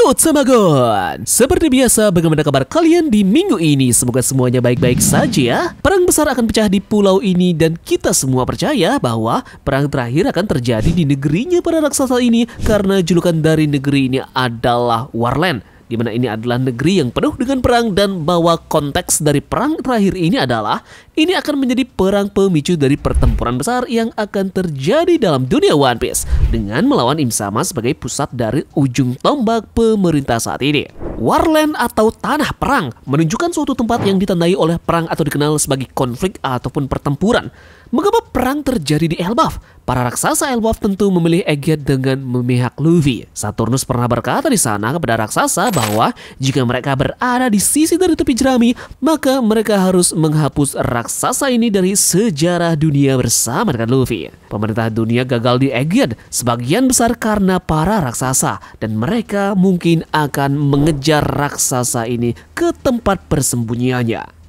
Yo Tamagon, seperti biasa bagaimana kabar kalian di minggu ini? Semoga semuanya baik-baik saja ya. Perang besar akan pecah di pulau ini dan kita semua percaya bahwa perang terakhir akan terjadi di negerinya para raksasa ini karena julukan dari negeri ini adalah Warland, di mana ini adalah negeri yang penuh dengan perang, dan bahwa konteks dari perang terakhir ini adalah ini akan menjadi perang pemicu dari pertempuran besar yang akan terjadi dalam dunia One Piece dengan melawan Im Sama sebagai pusat dari ujung tombak pemerintah saat ini. Warland atau Tanah Perang menunjukkan suatu tempat yang ditandai oleh perang atau dikenal sebagai konflik ataupun pertempuran. Mengapa perang terjadi di Elbaf? Para raksasa Elbaf tentu memilih Egghead dengan memihak Luffy. Saturnus pernah berkata di sana kepada raksasa bahwa jika mereka berada di sisi dari tepi jerami, maka mereka harus menghapus raksasa ini dari sejarah dunia bersama dengan Luffy. Pemerintah dunia gagal di Egghead sebagian besar karena para raksasa, dan mereka mungkin akan mengejar raksasa ini ke tempat persembunyiannya.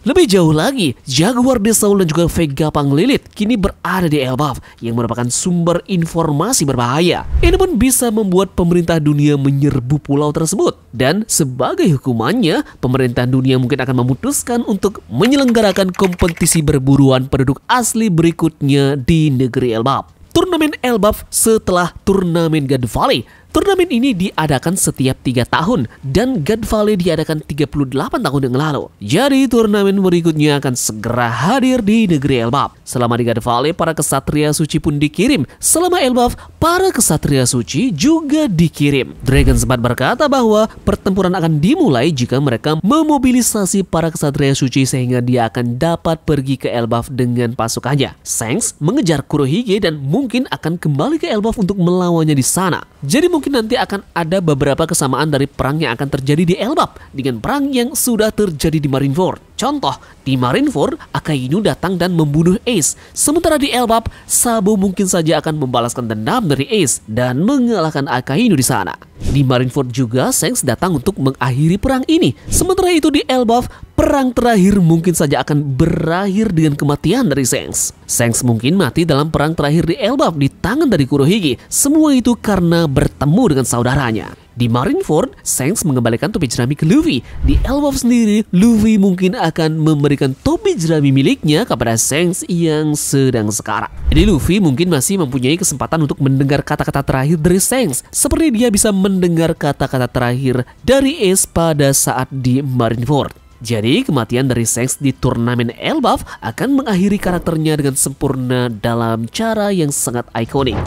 Lebih jauh lagi, Jaguar de Saul dan juga Vega Panglilit kini berada di Elbaf yang merupakan sumber informasi berbahaya. Ini pun bisa membuat pemerintah dunia menyerbu pulau tersebut. Dan sebagai hukumannya, pemerintah dunia mungkin akan memutuskan untuk menyelenggarakan kompetisi berburuan penduduk asli berikutnya di negeri Elbaf. Turnamen Elbaf setelah turnamen God Valley. Turnamen ini diadakan setiap 3 tahun dan God Valley diadakan 38 tahun yang lalu. Jadi turnamen berikutnya akan segera hadir di negeri Elbaf. Selama di God Valley, para kesatria suci pun dikirim. Selama Elbaf, para kesatria suci juga dikirim. Dragon sempat berkata bahwa pertempuran akan dimulai jika mereka memobilisasi para kesatria suci sehingga dia akan dapat pergi ke Elbaf dengan pasukannya. Shanks mengejar Kurohige dan mungkin akan kembali ke Elbaf untuk melawannya di sana. Jadi mungkin nanti akan ada beberapa kesamaan dari perang yang akan terjadi di Elbaf dengan perang yang sudah terjadi di Marineford. Contoh, di Marineford, Akainu datang dan membunuh Ace. Sementara di Elbaf, Sabo mungkin saja akan membalaskan dendam dari Ace dan mengalahkan Akainu di sana. Di Marineford juga, Shanks datang untuk mengakhiri perang ini. Sementara itu di Elbaf, perang terakhir mungkin saja akan berakhir dengan kematian dari Shanks. Shanks mungkin mati dalam perang terakhir di Elbaf di tangan dari Kurohige. Semua itu karena bertemu dengan saudaranya. Di Marineford, Shanks mengembalikan topi jerami ke Luffy. Di Elbaf sendiri, Luffy mungkin akan memberikan topi jerami miliknya kepada Shanks yang sedang sekarat. Jadi Luffy mungkin masih mempunyai kesempatan untuk mendengar kata-kata terakhir dari Shanks, seperti dia bisa mendengar kata-kata terakhir dari Ace pada saat di Marineford. Jadi kematian dari Shanks di turnamen Elbaf akan mengakhiri karakternya dengan sempurna dalam cara yang sangat ikonik.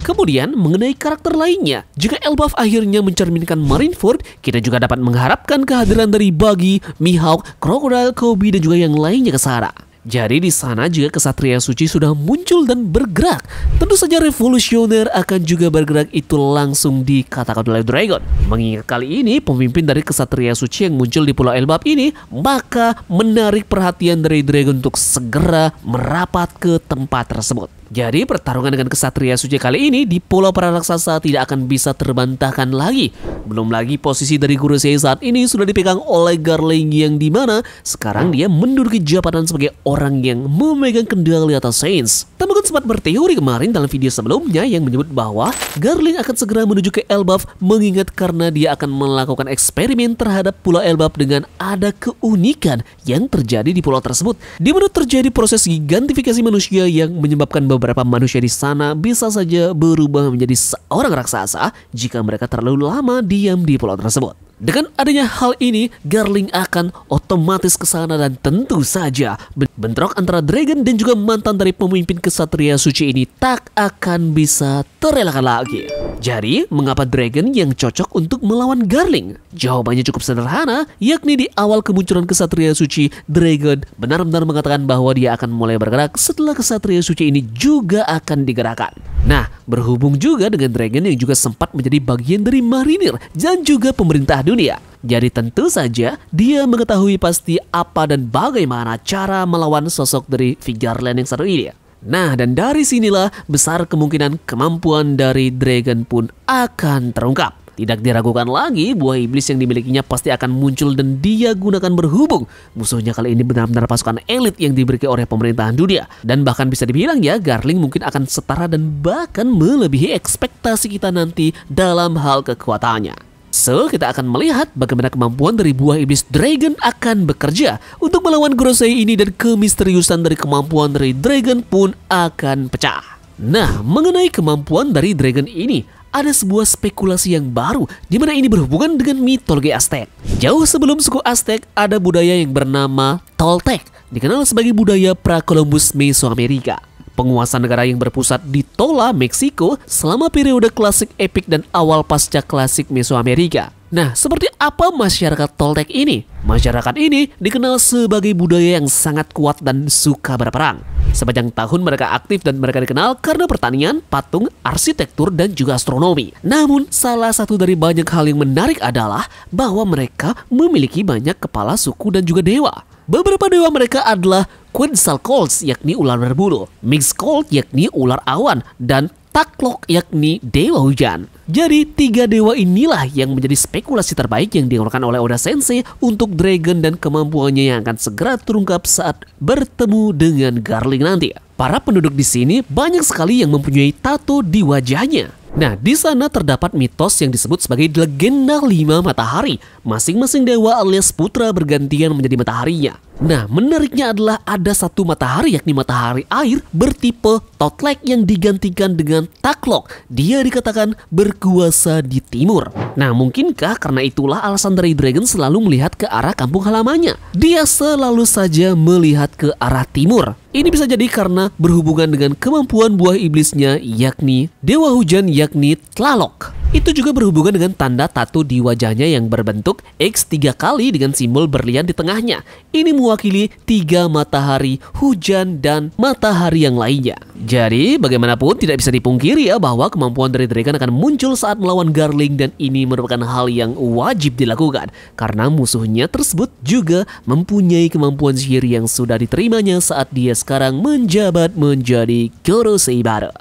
Kemudian mengenai karakter lainnya, jika Elbaf akhirnya mencerminkan Marineford, kita juga dapat mengharapkan kehadiran dari Buggy, Mihawk, Crocodile, Kobe, dan juga yang lainnya ke sana. Jadi di sana juga kesatria suci sudah muncul dan bergerak. Tentu saja revolusioner akan juga bergerak, itu langsung dikatakan oleh Dragon. Mengingat kali ini pemimpin dari kesatria suci yang muncul di Pulau Elbaf ini, maka menarik perhatian dari Dragon untuk segera merapat ke tempat tersebut. Jadi pertarungan dengan kesatria suci kali ini di Pulau para Raksasa tidak akan bisa terbantahkan lagi. Belum lagi posisi dari Gorosei saat ini sudah dipegang oleh Garling, yang dimana sekarang dia menduduki jabatan sebagai orang yang memegang kendali atas Saints. Tamagon sempat berteori kemarin dalam video sebelumnya yang menyebut bahwa Garling akan segera menuju ke Elbaf, mengingat karena dia akan melakukan eksperimen terhadap Pulau Elbaf dengan ada keunikan yang terjadi di pulau tersebut, di mana terjadi proses gigantifikasi manusia yang menyebabkan beberapa manusia di sana bisa saja berubah menjadi seorang raksasa jika mereka terlalu lama diam di pulau tersebut. Dengan adanya hal ini, Garling akan otomatis ke sana dan tentu saja bentrok antara Dragon dan juga mantan dari pemimpin kesatria suci ini tak akan bisa terelakkan lagi. Jadi, mengapa Dragon yang cocok untuk melawan Garling? Jawabannya cukup sederhana, yakni di awal kemunculan kesatria suci, Dragon benar-benar mengatakan bahwa dia akan mulai bergerak setelah kesatria suci ini juga akan digerakkan. Nah, berhubung juga dengan Dragon yang juga sempat menjadi bagian dari marinir dan juga pemerintah dunia. Jadi tentu saja dia mengetahui pasti apa dan bagaimana cara melawan sosok dari Vigarland yang satu ini. Nah, dan dari sinilah besar kemungkinan kemampuan dari Dragon pun akan terungkap. Tidak diragukan lagi, buah iblis yang dimilikinya pasti akan muncul dan dia gunakan berhubung. Musuhnya kali ini benar-benar pasukan elit yang diberi oleh pemerintahan dunia. Dan bahkan bisa dibilang ya, Garling mungkin akan setara dan bahkan melebihi ekspektasi kita nanti dalam hal kekuatannya. So, kita akan melihat bagaimana kemampuan dari buah iblis Dragon akan bekerja untuk melawan Gorosei ini, dan kemisteriusan dari kemampuan dari Dragon pun akan pecah. Nah, mengenai kemampuan dari Dragon ini, ada sebuah spekulasi yang baru di mana ini berhubungan dengan mitologi Aztec. Jauh sebelum suku Aztec, ada budaya yang bernama Toltec, dikenal sebagai budaya pra-Columbus Mesoamerika. Penguasa negara yang berpusat di Tola, Meksiko selama periode klasik epik dan awal pasca klasik Mesoamerika. Nah, seperti apa masyarakat Toltec ini? Masyarakat ini dikenal sebagai budaya yang sangat kuat dan suka berperang. Sepanjang tahun mereka aktif dan mereka dikenal karena pertanian, patung, arsitektur, dan juga astronomi. Namun, salah satu dari banyak hal yang menarik adalah bahwa mereka memiliki banyak kepala suku dan juga dewa. Beberapa dewa mereka adalah Quetzalcoatl yakni ular berbulu, Mixcoatl yakni ular awan, dan Taklok yakni dewa hujan. Jadi 3 dewa inilah yang menjadi spekulasi terbaik yang dikeluarkan oleh Oda Sensei untuk Dragon dan kemampuannya yang akan segera terungkap saat bertemu dengan Garling nanti. Para penduduk di sini banyak sekali yang mempunyai tato di wajahnya. Nah, di sana terdapat mitos yang disebut sebagai legenda 5 matahari. Masing-masing dewa alias putra bergantian menjadi mataharinya. Nah, menariknya adalah ada satu matahari yakni matahari air bertipe Totlek yang digantikan dengan Taklok. Dia dikatakan berkuasa di timur. Nah, mungkinkah karena itulah alasan dari Dragon selalu melihat ke arah kampung halamannya? Dia selalu saja melihat ke arah timur. Ini bisa jadi karena berhubungan dengan kemampuan buah iblisnya yakni dewa hujan yakni Tlaloc. Itu juga berhubungan dengan tanda tato di wajahnya yang berbentuk X 3 kali dengan simbol berlian di tengahnya. Ini mewakili 3 matahari, hujan, dan matahari yang lainnya. Jadi, bagaimanapun tidak bisa dipungkiri ya bahwa kemampuan dari Dragon akan muncul saat melawan Garling, dan ini merupakan hal yang wajib dilakukan karena musuhnya tersebut juga mempunyai kemampuan sihir yang sudah diterimanya saat dia sekarang menjabat menjadi Gorosei baru.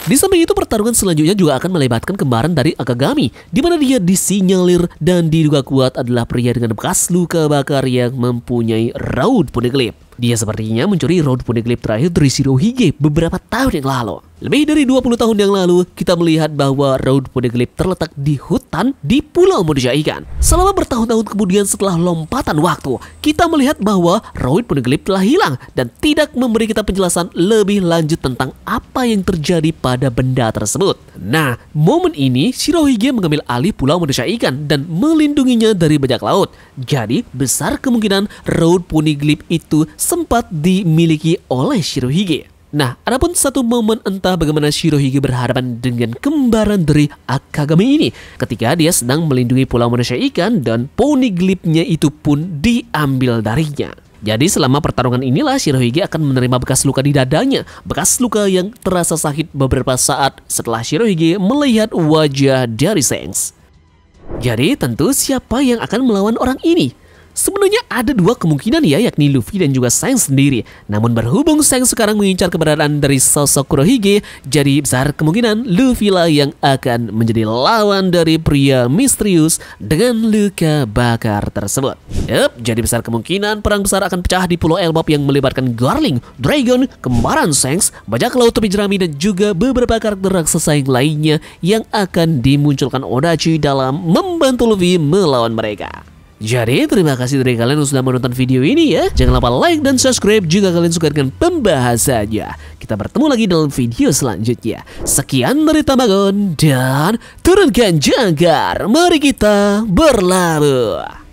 Di samping itu, pertarungan selanjutnya juga akan melibatkan kembaran dari Akagami, di mana dia disinyalir dan diduga kuat adalah pria dengan bekas luka bakar yang mempunyai raut poneglyph. Dia sepertinya mencuri raut poneglyph terakhir dari Shirohige beberapa tahun yang lalu. Lebih dari 20 tahun yang lalu, kita melihat bahwa raut poneglyph terletak di hutan di Pulau Manusia Ikan. Selama bertahun-tahun kemudian setelah lompatan waktu, kita melihat bahwa raut poneglyph telah hilang dan tidak memberi kita penjelasan lebih lanjut tentang apa yang terjadi pada benda tersebut. Nah, momen ini Shirohige mengambil alih Pulau Manusia Ikan dan melindunginya dari bajak laut. Jadi, besar kemungkinan raut poneglyph itu sempat dimiliki oleh Shirohige. Nah, adapun satu momen entah bagaimana Shirohige berhadapan dengan kembaran dari Akagami ini ketika dia sedang melindungi Pulau Manusia Ikan dan poneglyphnya itu pun diambil darinya. Jadi selama pertarungan inilah Shirohige akan menerima bekas luka di dadanya, bekas luka yang terasa sakit beberapa saat setelah Shirohige melihat wajah dari Shanks. Jadi tentu siapa yang akan melawan orang ini? Sebenarnya ada 2 kemungkinan ya, yakni Luffy dan juga Shanks sendiri. Namun berhubung Shanks sekarang mengincar keberadaan dari sosok Kurohige, jadi besar kemungkinan Luffy lah yang akan menjadi lawan dari pria misterius dengan luka bakar tersebut. Jadi besar kemungkinan perang besar akan pecah di Pulau Elbap yang melibatkan Garling, Dragon, kembaran Shanks, bajak laut topi jerami, dan juga beberapa karakter raksasa yang lainnya yang akan dimunculkan Odachi dalam membantu Luffy melawan mereka. Jadi terima kasih dari kalian yang sudah menonton video ini ya. Jangan lupa like dan subscribe jika kalian suka dengan pembahasannya. Kita bertemu lagi dalam video selanjutnya. Sekian dari Tamagon dan turunkan jangkar. Mari kita berlabuh.